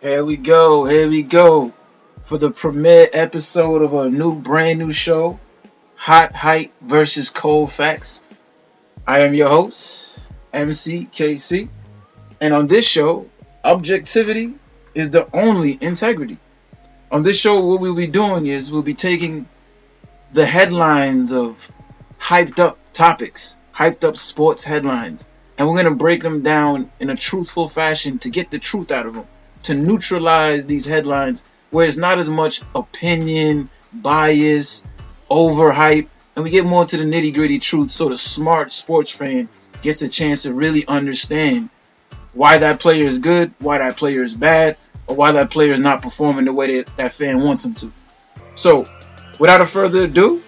Here we go. Here we go. For the premiere episode of a brand new show, Hot Hype versus Cold Facts. I am your host, MCKC. And on this show, objectivity is the only integrity. On this show, what we'll be doing is we'll be taking the headlines of hyped up topics, hyped up sports headlines, and we're going to break them down in a truthful fashion to get the truth out of them, to neutralize these headlines where it's not as much opinion, bias, overhype, and we get more to the nitty-gritty truth so the smart sports fan gets a chance to really understand why that player is good, why that player is bad, or why that player is not performing the way that fan wants him to. So, without further ado,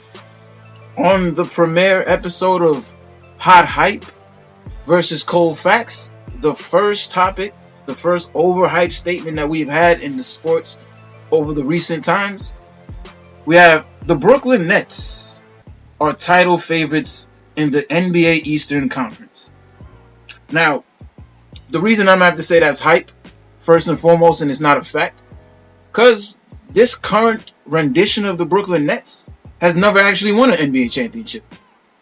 on the premiere episode of Hot Hype versus Cold Facts, the first topic, the first overhyped statement that we've had in the sports over the recent times, we have the Brooklyn Nets are title favorites in the NBA Eastern Conference. Now, the reason I'm going to have to say that's hype, first and foremost, and it's not a fact, because this current rendition of the Brooklyn Nets has never actually won an NBA championship.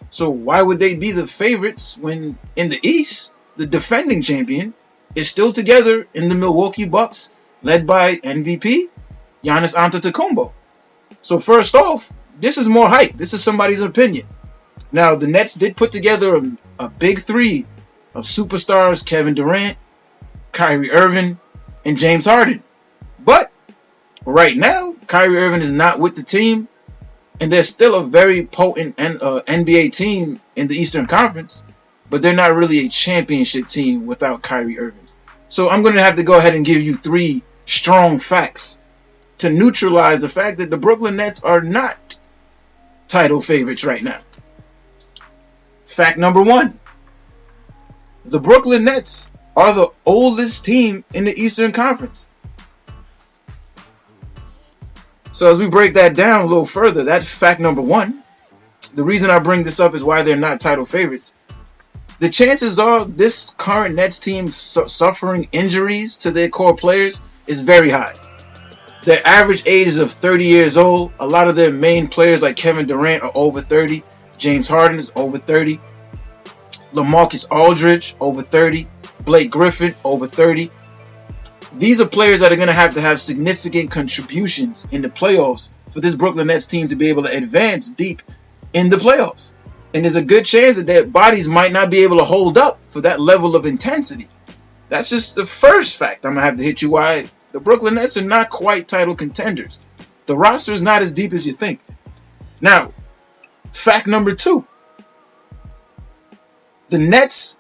So why would they be the favorites when in the East, the defending champion is still together in the Milwaukee Bucks, led by MVP Giannis Antetokounmpo? So first off, this is more hype. This is somebody's opinion. Now, the Nets did put together a big three of superstars: Kevin Durant, Kyrie Irving, and James Harden. But right now, Kyrie Irving is not with the team, and they're still a very potent NBA team in the Eastern Conference, but they're not really a championship team without Kyrie Irving. So I'm going to have to go ahead and give you three strong facts to neutralize the fact that the Brooklyn Nets are not title favorites right now. Fact number one: the Brooklyn Nets are the oldest team in the Eastern Conference. So as we break that down a little further, that's fact number one. The reason I bring this up is why they're not title favorites. The chances are this current Nets team suffering injuries to their core players is very high. Their average age is of 30 years old. A lot of their main players like Kevin Durant are over 30. James Harden is over 30. LaMarcus Aldridge over 30. Blake Griffin over 30. These are players that are going to have significant contributions in the playoffs for this Brooklyn Nets team to be able to advance deep in the playoffs. And there's a good chance that their bodies might not be able to hold up for that level of intensity. That's just the first fact I'm going to have to hit you why the Brooklyn Nets are not quite title contenders. The roster is not as deep as you think. Now, fact number two: the Nets'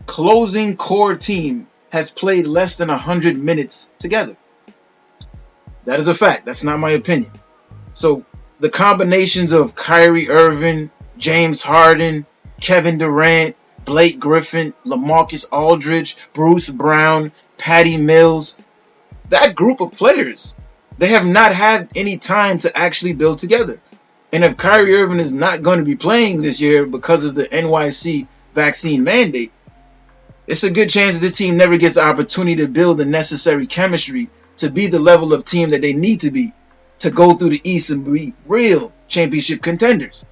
closing core team has played less than 100 minutes together. That is a fact. That's not my opinion. So the combinations of Kyrie Irving, James Harden, Kevin Durant, Blake Griffin, LaMarcus Aldridge, Bruce Brown, Patty Mills, that group of players, they have not had any time to actually build together. And if Kyrie Irving is not going to be playing this year because of the NYC vaccine mandate, it's a good chance that this team never gets the opportunity to build the necessary chemistry to be the level of team that they need to be to go through the East and be real championship contenders.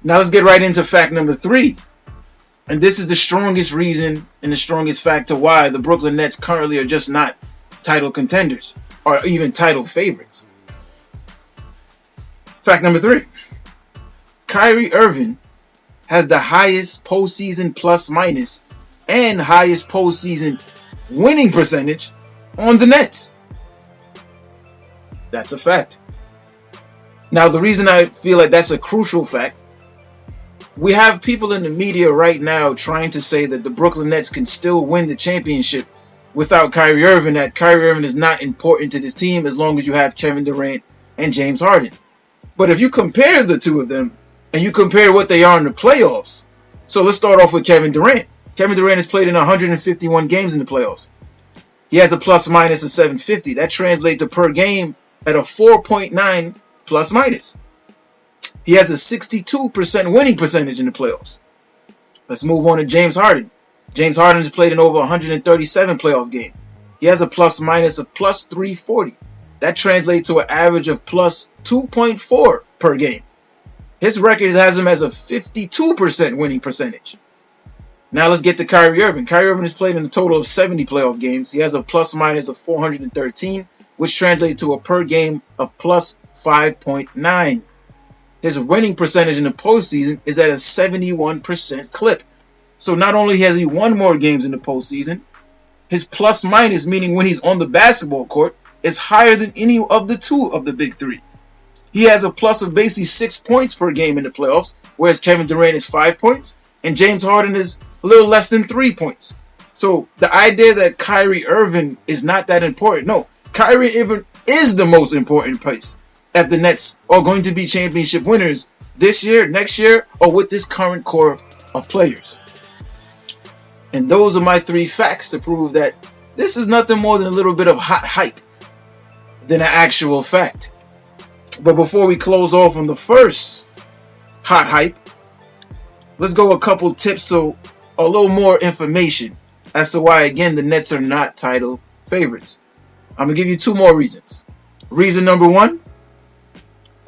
Now let's get right into fact number three. And this is the strongest reason and the strongest fact to why the Brooklyn Nets currently are just not title contenders or even title favorites. Fact number three: Kyrie Irving has the highest postseason plus minus and highest postseason winning percentage on the Nets. That's a fact. Now, the reason I feel like that's a crucial fact, we have people in the media right now trying to say that the Brooklyn Nets can still win the championship without Kyrie Irving, that Kyrie Irving is not important to this team as long as you have Kevin Durant and James Harden. But if you compare the two of them, and you compare what they are in the playoffs. So let's start off with Kevin Durant. Kevin Durant has played in 151 games in the playoffs. He has a plus minus of 750. That translates to per game at a 4.9 plus minus. He has a 62% winning percentage in the playoffs. Let's move on to James Harden. James Harden has played in over 137 playoff games. He has a plus minus of plus 340. That translates to an average of plus 2.4 per game. His record has him as a 52% winning percentage. Now let's get to Kyrie Irving. Kyrie Irving has played in a total of 70 playoff games. He has a plus minus of 413, which translates to a per game of plus 5.9. His winning percentage in the postseason is at a 71% clip. So not only has he won more games in the postseason, his plus minus, meaning when he's on the basketball court, is higher than any of the two of the big three. He has a plus of basically 6 points per game in the playoffs, whereas Kevin Durant is 5 points, and James Harden is a little less than 3 points. So the idea that Kyrie Irving is not that important, no, Kyrie Irving is the most important piece if the Nets are going to be championship winners this year, next year, or with this current core of players. And those are my 3 facts to prove that this is nothing more than a little bit of hot hype than an actual fact. But before we close off on the first hot hype, let's go a couple tips, so a little more information as to why, again, the Nets are not title favorites. I'm going to give you 2 more reasons. Reason number 1,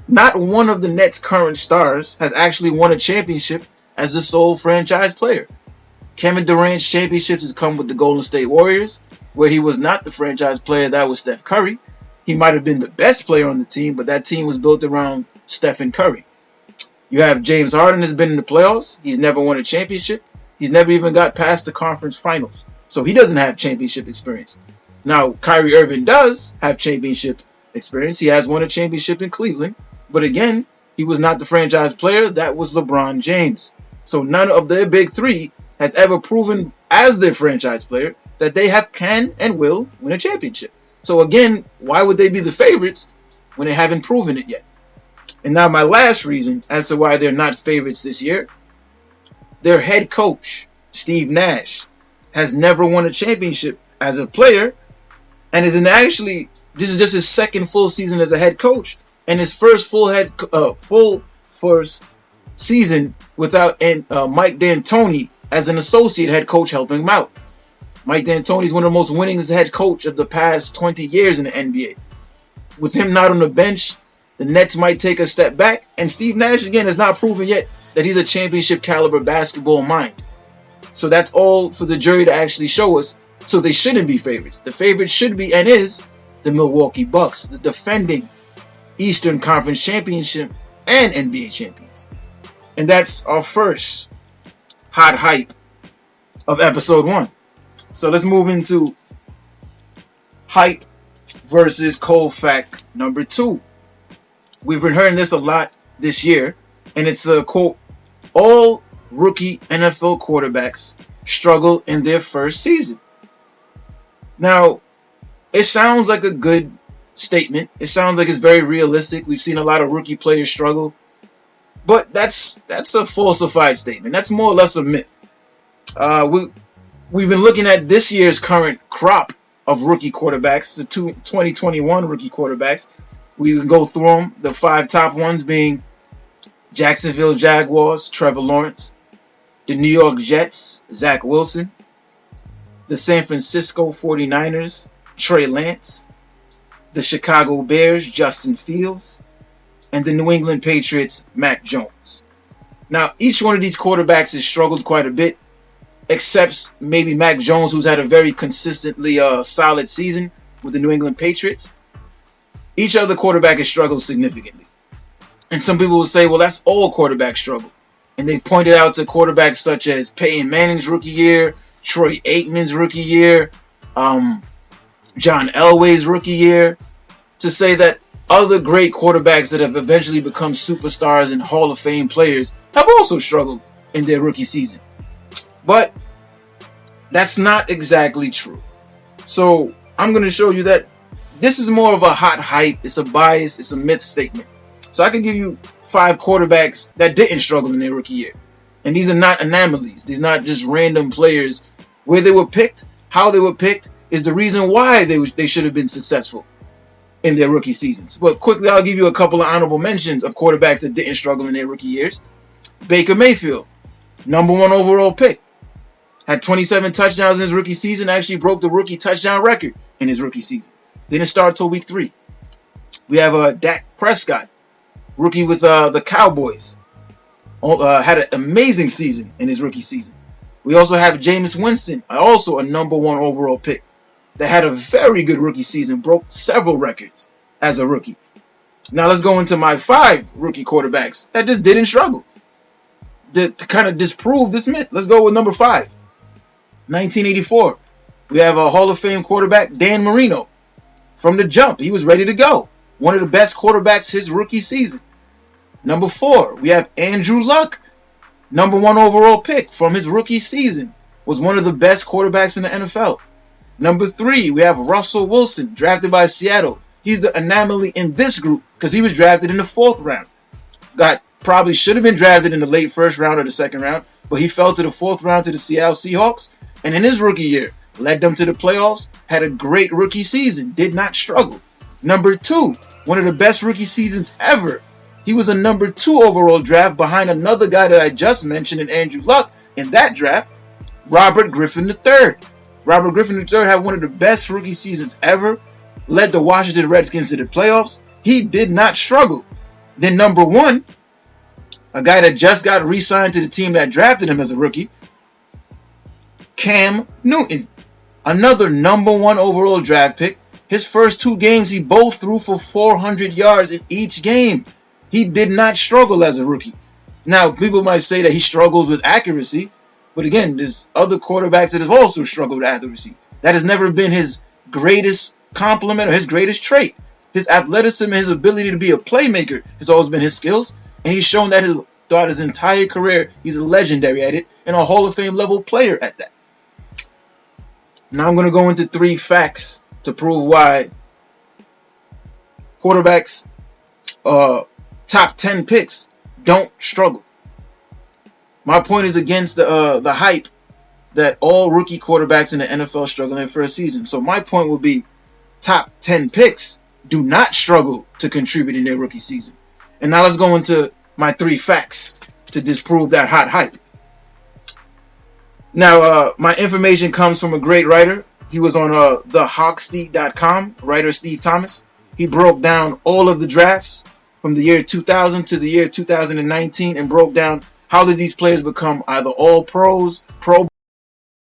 not one of the Nets' current stars has actually won a championship as the sole franchise player. Kevin Durant's championships has come with the Golden State Warriors, where he was not the franchise player. That was Steph Curry. He might have been the best player on the team, but that team was built around Stephen Curry. You have James Harden has been in the playoffs. He's never won a championship. He's never even got past the conference finals. So he doesn't have championship experience. Now, Kyrie Irving does have championship experience. He has won a championship in Cleveland. But again, he was not the franchise player. That was LeBron James. So none of their big 3 has ever proven as their franchise player that they can and will win a championship. So again, why would they be the favorites when they haven't proven it yet? And now my last reason as to why they're not favorites this year, their head coach, Steve Nash, has never won a championship as a player, and this is just his second full season as a head coach, and his first full first season without Mike D'Antoni as an associate head coach helping him out. Mike D'Antoni is one of the most winningest head coach of the past 20 years in the NBA. With him not on the bench, the Nets might take a step back, and Steve Nash, again, has not proven yet that he's a championship caliber basketball mind. So that's all for the jury to actually show us. So they shouldn't be favorites. The favorite should be and is the Milwaukee Bucks, the defending Eastern Conference Championship and NBA champions. And that's our first hot hype of episode 1. So let's move into hype versus cold fact number 2. We've been hearing this a lot this year, and it's a quote, all rookie NFL quarterbacks struggle in their first season. Now, it sounds like a good statement. It sounds like it's very realistic. We've seen a lot of rookie players struggle, but that's a falsified statement. That's more or less a myth. We've been looking at this year's current crop of rookie quarterbacks, the 2021 rookie quarterbacks. We can go through them. The 5 top ones being Jacksonville Jaguars, Trevor Lawrence, the New York Jets, Zach Wilson, the San Francisco 49ers, Trey Lance, the Chicago Bears, Justin Fields, and the New England Patriots, Mac Jones. Now, each one of these quarterbacks has struggled quite a bit, except maybe Mac Jones, who's had a very consistently solid season with the New England Patriots. Each other quarterback has struggled significantly. And some people will say, well, that's all quarterbacks struggle. And they've pointed out to quarterbacks such as Peyton Manning's rookie year, Troy Aikman's rookie year, John Elway's rookie year, to say that other great quarterbacks that have eventually become superstars and Hall of Fame players have also struggled in their rookie season. But that's not exactly true. So I'm going to show you that this is more of a hot hype. It's a bias. It's a myth statement. So I can give you 5 quarterbacks that didn't struggle in their rookie year. And these are not anomalies. These are not just random players. Where they were picked, how they were picked, is the reason why they should have been successful in their rookie seasons. But quickly, I'll give you a couple of honorable mentions of quarterbacks that didn't struggle in their rookie years. Baker Mayfield, number 1 overall pick. Had 27 touchdowns in his rookie season. Actually broke the rookie touchdown record in his rookie season. Didn't start till week 3. We have Dak Prescott, rookie with the Cowboys. Had an amazing season in his rookie season. We also have Jameis Winston, also a number 1 overall pick, that had a very good rookie season, broke several records as a rookie. Now let's go into my 5 rookie quarterbacks that just didn't struggle. To kind of disprove this myth, let's go with number 5. 1984. We have a Hall of Fame quarterback, Dan Marino. From the jump, he was ready to go. One of the best quarterbacks his rookie season. Number 4, we have Andrew Luck. Number 1 overall pick from his rookie season. Was one of the best quarterbacks in the NFL. Number 3, we have Russell Wilson, drafted by Seattle. He's the anomaly in this group because he was drafted in the 4th round. Probably should have been drafted in the late 1st round or the 2nd round, but he fell to the 4th round to the Seattle Seahawks. And in his rookie year, led them to the playoffs, had a great rookie season, did not struggle. Number 2, one of the best rookie seasons ever. He was a number 2 overall draft behind another guy that I just mentioned in Andrew Luck in that draft, Robert Griffin III. Robert Griffin III had one of the best rookie seasons ever, led the Washington Redskins to the playoffs. He did not struggle. Then number 1, a guy that just got re-signed to the team that drafted him as a rookie, Cam Newton. Another number 1 overall draft pick. His first 2 games, he both threw for 400 yards in each game. He did not struggle as a rookie. Now, people might say that he struggles with accuracy, but again, there's other quarterbacks that have also struggled with accuracy. That has never been his greatest compliment or his greatest trait. His athleticism and his ability to be a playmaker has always been his skills, and he's shown that throughout his entire career. He's a legendary at it and a Hall of Fame level player at that. Now I'm going to go into 3 facts to prove why quarterbacks, top 10 picks, don't struggle. My point is against the hype that all rookie quarterbacks in the NFL struggle in their first season. So my point will be top 10 picks do not struggle to contribute in their rookie season. And now let's go into my 3 facts to disprove that hot hype. Now, my information comes from a great writer. He was on thehawksteed.com, writer Steve Thomas. He broke down all of the drafts from the year 2000 to the year 2019 and broke down how did these players become either all pros, pro